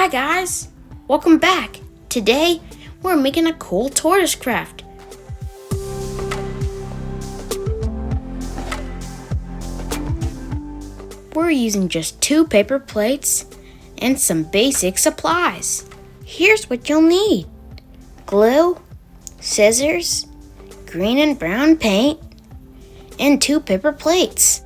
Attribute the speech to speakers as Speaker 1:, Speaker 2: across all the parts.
Speaker 1: Hi guys, welcome back. Today we're making a cool tortoise craft. We're using just 2 paper plates and some basic supplies. Here's what you'll need: glue, scissors, green and brown paint, and 2 paper plates.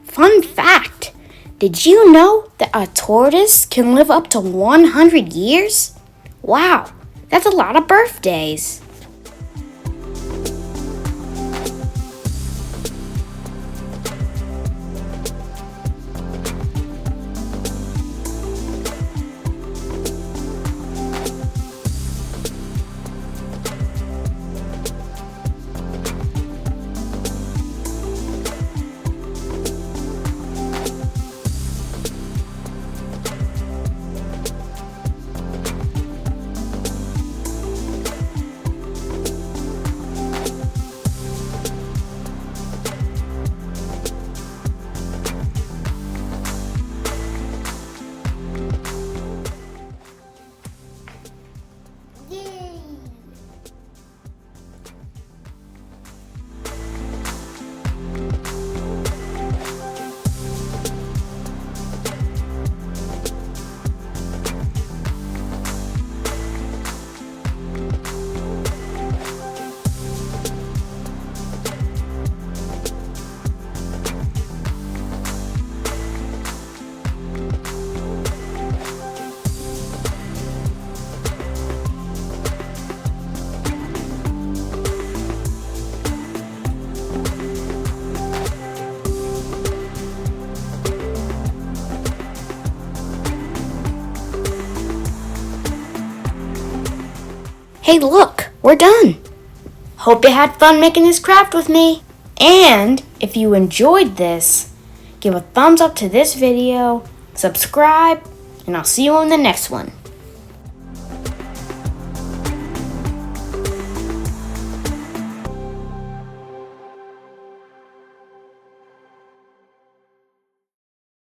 Speaker 1: Fun fact, did you know that a tortoise can live up to 100 years? Wow, that's a lot of birthdays. Hey look, we're done. Hope you had fun making this craft with me. And if you enjoyed this, give a thumbs up to this video, subscribe, and I'll see you on the next one.